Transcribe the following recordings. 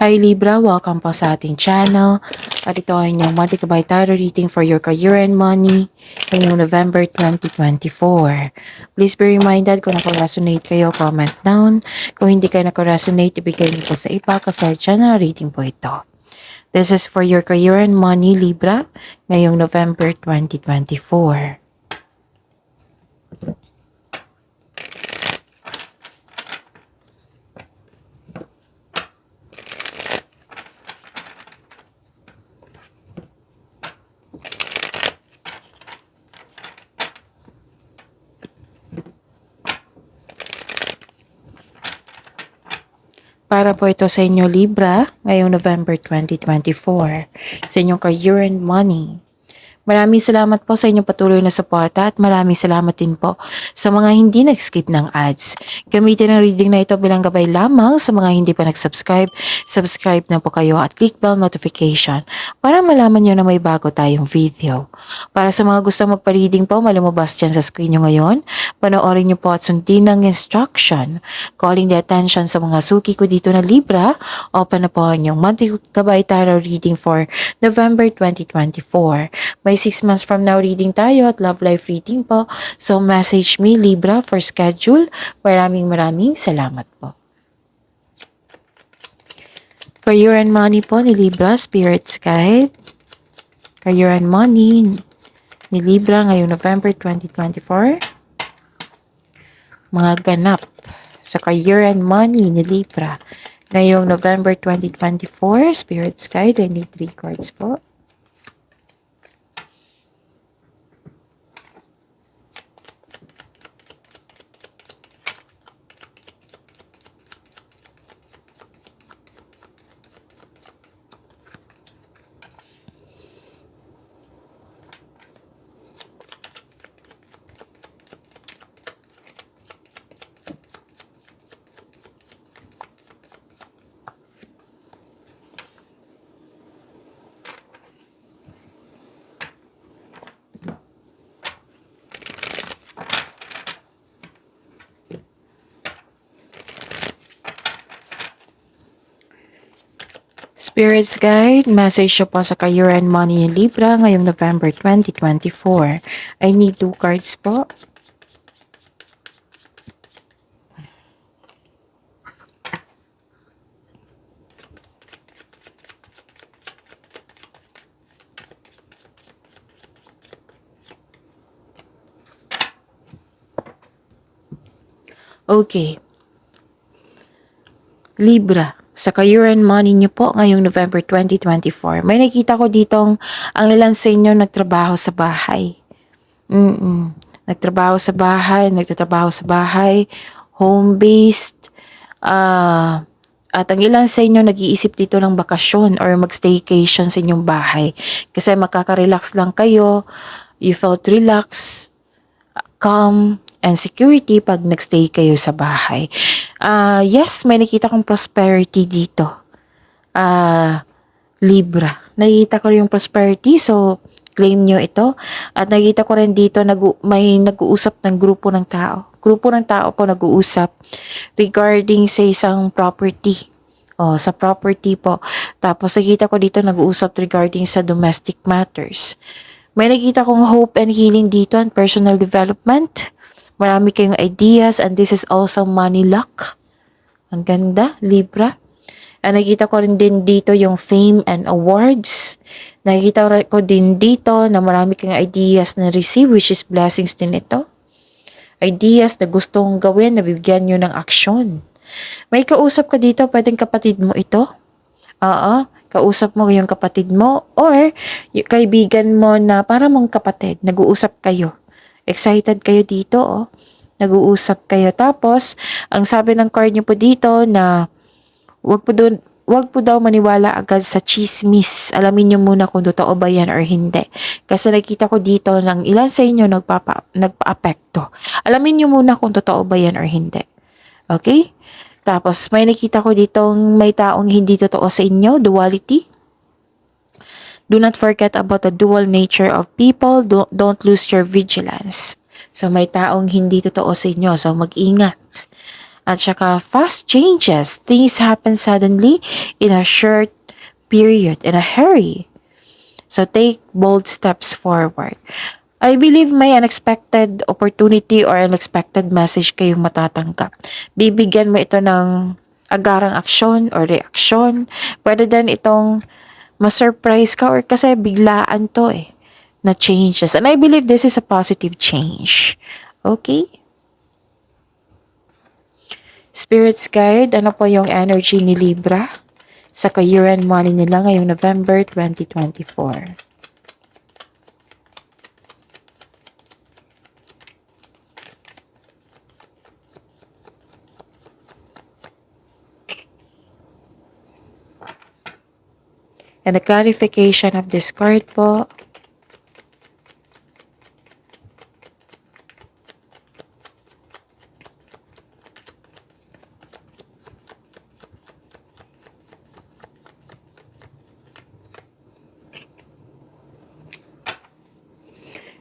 Hi Libra, welcome po sa ating channel. At ito ay inyong Monthly Tarot reading for your career and money ngayong November 2024. Please be reminded kung nako-resonate kayo, comment down. Kung hindi kayo nako-resonate, ibigay niyo po sa iba kasi channel reading po ito. This is for your career and money, Libra, ngayong November 2024. Para po ito sa inyo Libra, ngayong November 2024, sa inyong career and money. Maraming salamat po sa inyong patuloy na suporta at maraming salamat din po sa mga hindi nag-skip ng ads. Gamitin ang reading na ito bilang gabay lamang sa mga hindi pa nag-subscribe. Subscribe na po kayo at click bell notification para malaman nyo na may bago tayong video. Para sa mga gusto magpa-reading po, malumabas dyan sa screen nyo ngayon. Panoorin nyo po at sundin ng instruction. Calling the attention sa mga suki ko dito na Libra, open na po ang inyong monthly gabay tarot reading for November 2024. May 6 months from now reading tayo at love life reading po. So message me Libra for schedule. Maraming salamat po. Career and money po ni Libra, Spirit's Guide. Career and money ni Libra ngayong November 2024. Mga ganap sa career and money ni Libra ngayong November 2024. Spirit's Guide, I need 3 cards po. Spirit's Guide, message siya po sa career and money ni Libra ngayong November 2024. I need 2 cards po. Okay. Libra, sa career and money niyo po ngayong November 2024. May nakita ko ditong ang ilan sa inyo nagtrabaho sa bahay. Nagtrabaho sa bahay, nagtatrabaho sa bahay, home-based, at ang ilan sa inyo nag-iisip dito ng bakasyon or mag-staycation sa inyong bahay. Kasi makaka-relax lang kayo, you felt relaxed, calm, and security pag nagstay kayo sa bahay. Yes, may nakita kong prosperity dito. Libra. Nakita ko yung prosperity, so claim nyo ito. At nakita ko rin dito, may nag-uusap ng grupo ng tao. Grupo ng tao po nag-uusap regarding sa isang property. Sa property po. Tapos nakita ko dito nag-uusap regarding sa domestic matters. May nakita kong hope and healing dito and personal development. Marami kayong ideas and this is also money luck. Ang ganda, Libra. Nakita ko rin din dito yung fame and awards. Nakita ko din dito na marami kayong ideas na receive which is blessings din ito. Ideas na gustong gawin na bibigyan nyo ng aksyon. May kausap ka dito, pwedeng kapatid mo ito. Kausap mo yung kapatid mo or yung kaibigan mo na para mong kapatid. Nag-uusap kayo. Excited kayo dito, Nag-uusap kayo. Tapos, ang sabi ng card niyo po dito na wag po daw maniwala agad sa chismis. Alamin niyo muna kung totoo ba yan or hindi. Kasi nakita ko dito ng ilan sa inyo nagpa-apekto. Alamin niyo muna kung totoo ba yan or hindi. Okay? Tapos, may nakita ko dito may taong hindi totoo sa inyo, duality. Do not forget about the dual nature of people. Don't lose your vigilance. So, may taong hindi totoo sa inyo. So, mag-ingat. At saka fast changes. Things happen suddenly in a short period, in a hurry. So take bold steps forward. I believe may unexpected opportunity or unexpected message kayong matatanggap. Bibigyan mo ito ng agarang aksyon or reaksyon. Pwede din itong ma-surprise ka or kasi biglaan to na changes. And I believe this is a positive change. Okay? Spirits guide, ano po yung energy ni Libra sa year-end money nila ngayong November 2024? And the clarification of this card po,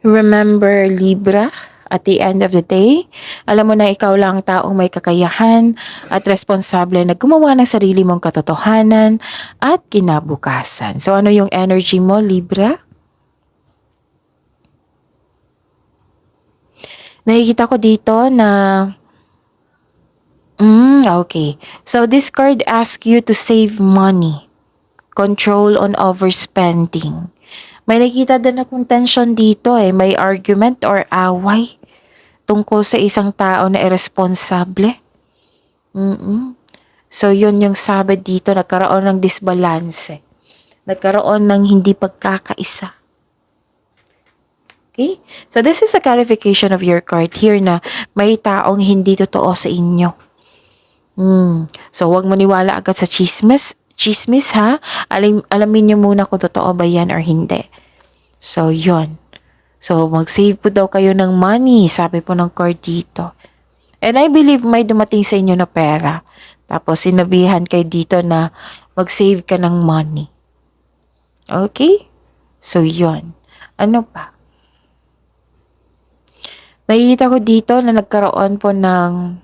remember Libra, at the end of the day, alam mo na ikaw lang taong may kakayahan at responsable na gumawa ng sarili mong katotohanan at kinabukasan. So ano yung energy mo, Libra? Nakikita ko dito na okay. So this card asks you to save money, control on overspending. May nakita din akong tension dito may argument or away tungkol sa isang tao na irresponsable. So yun yung sabi dito, nagkaroon ng disbalance. Nagkaroon ng hindi pagkakaisa. Okay? So this is a clarification of your card here na may taong hindi totoo sa inyo. So wag maniwala agad sa chismis ha. Alamin nyo muna kung totoo ba yan or hindi. So yun. So mag-save po daw kayo ng money, sabi po ng card dito. And I believe may dumating sa inyo na pera. Tapos sinabihan kayo dito na mag-save ka ng money. Okay? So yun. Ano pa? Nakikita ko dito na nagkaroon po ng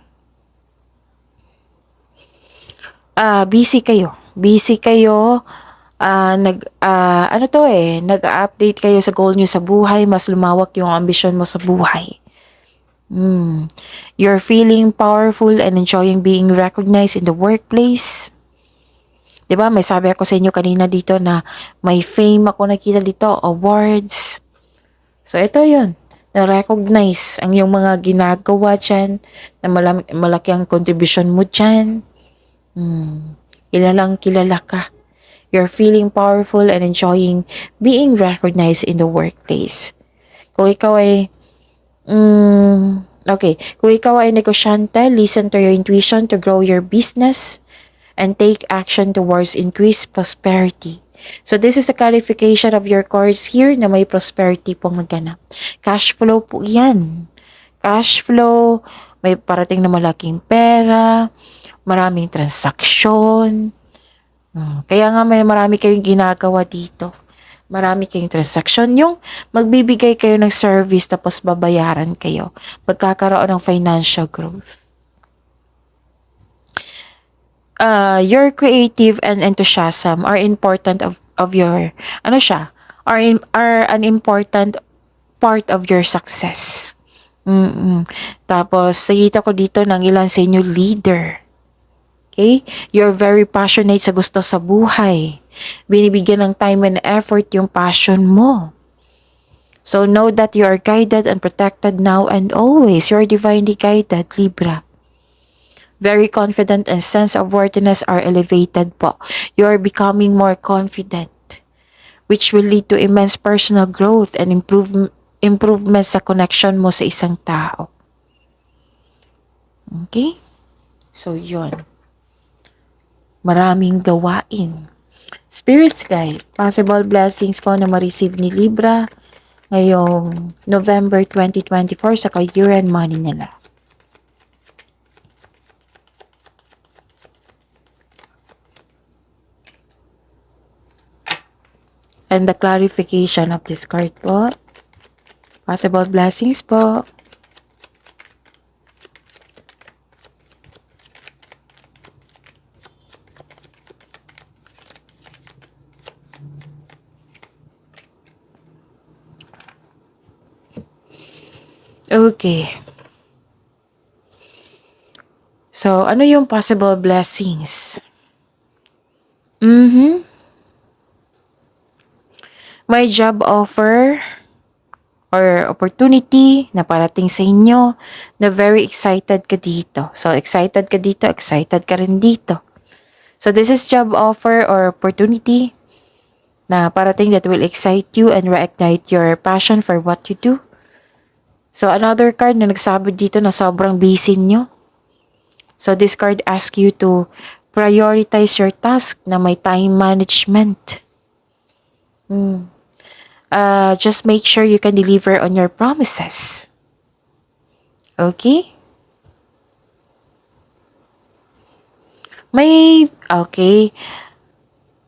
busy kayo. Busy kayo. Nag-update kayo sa goal nyo sa buhay. Mas lumawak yung ambisyon mo sa buhay. You're feeling powerful and enjoying being recognized in the workplace. Diba? May sabi ako sa inyo kanina dito na may fame ako nakita dito. Awards. So ito yun. Na-recognize ang yung mga ginagawa dyan. Na malaki ang contribution mo dyan. Kilalang kilala ka. You're feeling powerful and enjoying being recognized in the workplace. Kung ikaw ay Kung ikaw ay negosyante, listen to your intuition to grow your business and take action towards increased prosperity. So this is a clarification of your cards here na may prosperity pong naganap. Cash flow po yan. Cash flow, may parating na malaking pera, maraming transaksyon. Kaya nga may marami kayong ginagawa dito. Marami kayong transaksyon. Yung magbibigay kayo ng service tapos babayaran kayo. Magkakaroon ng financial growth. Your creative and enthusiasm are important of your, are an important part of your success. Tapos, nakita ko dito ng ilan sa inyo leader. Okay? You're very passionate sa gusto sa buhay. Binibigyan ng time and effort yung passion mo. So know that you are guided and protected now and always. You are divinely guided, Libra. Very confident and sense of worthiness are elevated po. You are becoming more confident, which will lead to immense personal growth and improvement sa connection mo sa isang tao. Okay? So, yun. Maraming gawain. Spirits guide, possible blessings po na ma-receive ni Libra ngayong November 2024 sa year-end money nila. And the clarification of this card po, possible blessings po. Okay. So, ano yung possible blessings? May job offer or opportunity na parating sa inyo na very excited ka dito. So, excited ka dito, excited ka rin dito. So, this is job offer or opportunity na parating that will excite you and reignite your passion for what you do. So, another card na nagsabi dito na sobrang busy nyo. So, this card asks you to prioritize your task na may time management. Just make sure you can deliver on your promises. Okay? Okay.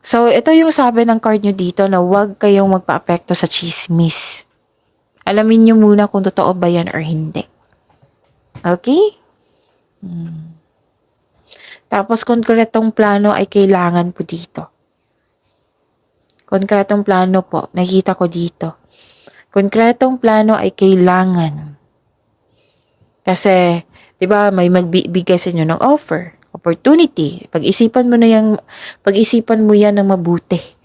So, ito yung sabi ng card nyo dito na huwag kayong magpa-apekto sa chismis. Alamin nyo muna kung totoo ba yan or hindi. Okay? Tapos, konkretong plano ay kailangan po dito. Konkretong plano po, nakita ko dito. Konkretong plano ay kailangan. Kasi, di ba, may magbibigay sa inyo ng offer, opportunity. Pag-isipan mo yan ng mabuti.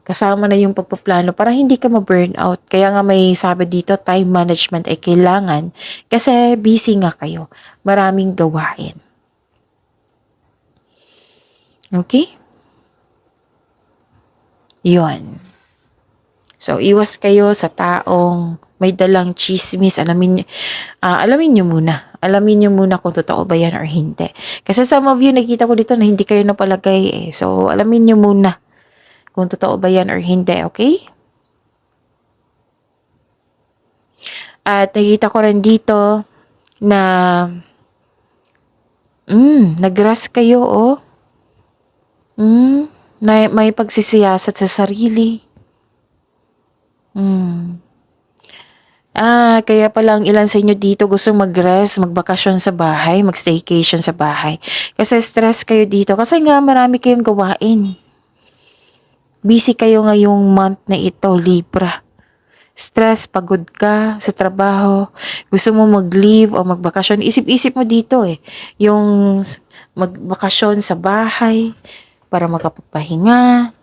Kasama na yung pagpaplano para hindi ka ma-burnout. Kaya nga may sabi dito, time management ay kailangan. Kasi busy nga kayo. Maraming gawain. Okay? Yun. So, iwas kayo sa taong may dalang chismis. Alamin nyo muna. Alamin nyo muna kung totoo ba yan or hindi. Kasi some of you, nakita ko dito na hindi kayo napalagay eh. So, alamin nyo muna kung totoo ba yan or hindi, okay? At nakita ko rin dito na nag-rest kayo, na may pagsisiyasat sa sarili. Kaya pala ang ilan sa inyo dito gustong mag-rest, magbakasyon sa bahay, mag-staycation sa bahay. Kasi stress kayo dito. Kasi nga marami kayong gawain. Busy kayo ngayong month na ito, Libra. Stress, pagod ka sa trabaho, gusto mo mag-leave o magbakasyon. Isip-isip mo dito yung magbakasyon sa bahay para makapagpahinga.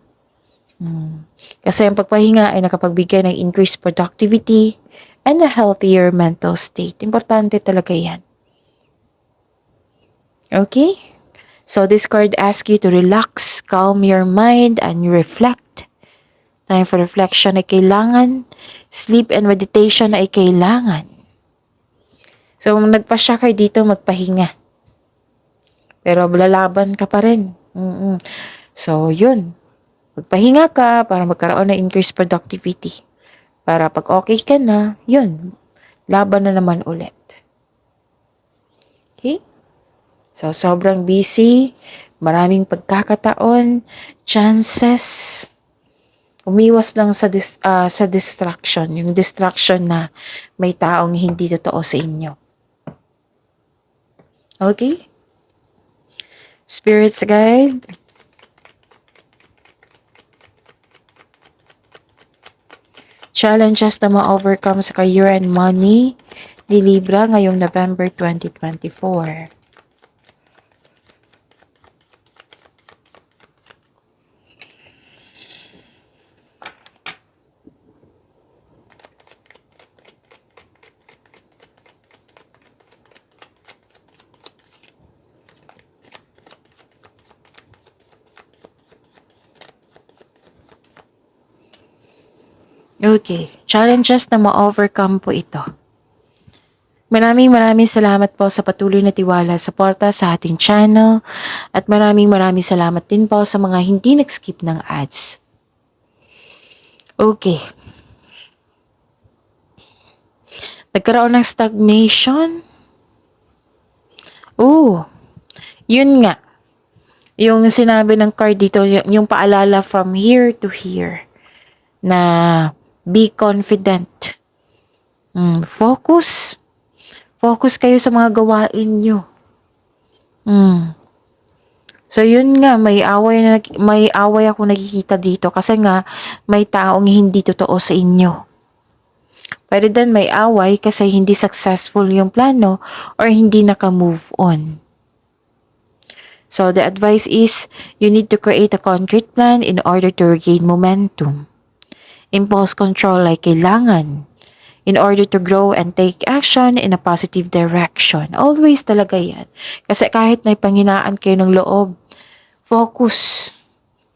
Kasi ang pagpahinga ay nakapagbigay ng increased productivity and a healthier mental state. Importante talaga yan. Okay? So this card asks you to relax, calm your mind, and reflect. Time for reflection ay kailangan. Sleep and meditation ay kailangan. So nagpasya kayo dito magpahinga. Pero lalaban ka pa rin. So yun. Magpahinga ka para magkaroon ng increased productivity. Para pag okay ka na, yun, laban na naman ulit. Okay? So, sobrang busy, maraming pagkakataon, chances. Umiwas lang sa distraction, yung distraction na may taong hindi totoo sa inyo. Okay? Spirits guide. Challenges na ma-overcome sa career and money ni Libra ngayong November 2024. Okay, challenges na ma-overcome po ito. Maraming salamat po sa patuloy na tiwala at suporta sa ating channel at maraming salamat din po sa mga hindi nag-skip ng ads. Okay. Nagkaroon ng stagnation. Yun nga. Yung sinabi ng card dito, yung paalala from here to here na be confident. Focus. Focus kayo sa mga gawain nyo. So yun nga, may away ako nakikita dito kasi nga may taong hindi totoo sa inyo. Pwede din may away kasi hindi successful yung plano or hindi naka-move on. So the advice is you need to create a concrete plan in order to regain momentum. Impulse control ay kailangan in order to grow and take action in a positive direction. Always talaga yan. Kasi kahit may panghinaan kayo ng loob, focus.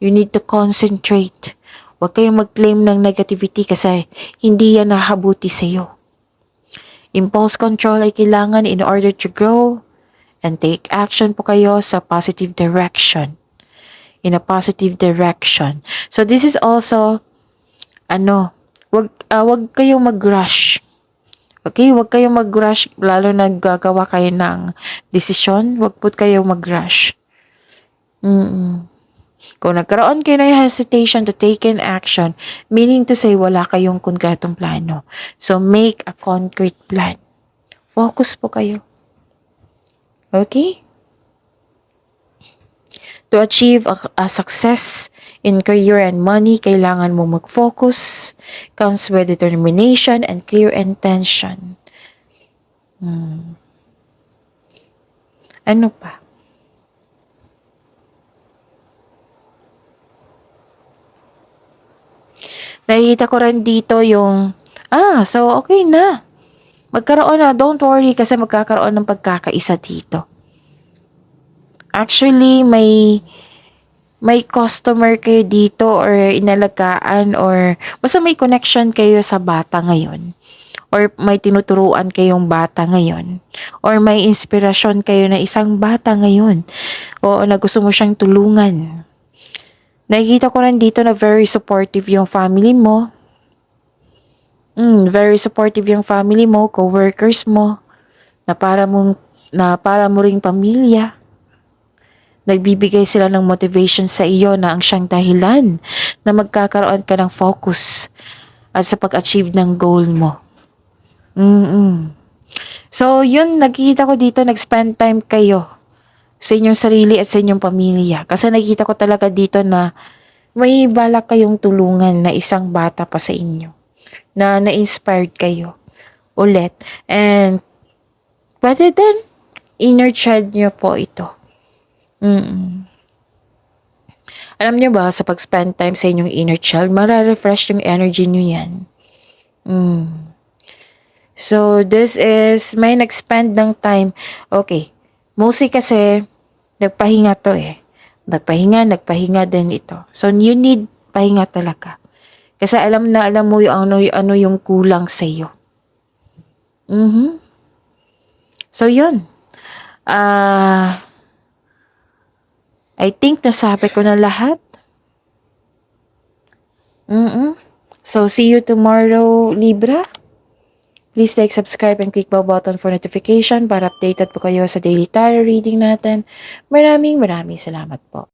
You need to concentrate. Huwag kayong mag-claim ng negativity kasi hindi yan nakabuti sa'yo. Impulse control ay kailangan in order to grow and take action po kayo sa positive direction. In a positive direction. So this is also, wag kayong mag-rush. Okay, wag kayong mag-rush lalo naggagawa kayo ng desisyon. Wag po kayong mag-rush. Kung nagkaroon kayo ng hesitation to take in action, meaning to say wala kayong konkretong plano. So make a concrete plan. Focus po kayo. Okay? To achieve a success in career and money, kailangan mo mag-focus. Comes with determination and clear intention. Ano pa? Nakikita ko rin dito yung, so okay na. Magkaroon na, don't worry kasi magkakaroon ng pagkakaisa dito. Actually, may customer kayo dito or inalagaan or basta may connection kayo sa bata ngayon. Or may tinuturuan kayong bata ngayon. Or may inspirasyon kayo na isang bata ngayon. O na gusto mo siyang tulungan. Nakikita ko rin dito na very supportive yung family mo. Very supportive yung family mo, co-workers mo, na para mo ring pamilya. Nagbibigay sila ng motivation sa iyo na ang siyang dahilan na magkakaroon ka ng focus at sa pag-achieve ng goal mo. So, yun, nakikita ko dito, nag-spend time kayo sa inyong sarili at sa inyong pamilya. Kasi nakikita ko talaga dito na may balak kayong tulungan na isang bata pa sa inyo. Na na-inspired kayo ulit. And pwede din, inner child nyo po ito. Alam nyo ba, sa pag-spend time sa inyong inner child, mararefresh yung energy nyo yan. So, this is, may nag-spend ng time. Okay. Mostly kasi, nagpahinga to eh. Nagpahinga din ito. So, you need pahinga talaga. Kasi alam mo yung ano yung kulang sa iyo. So, yun. I think nasabi ko na lahat. So, see you tomorrow, Libra. Please like, subscribe, and click bell button for notification para updated po kayo sa daily tarot reading natin. Maraming salamat po.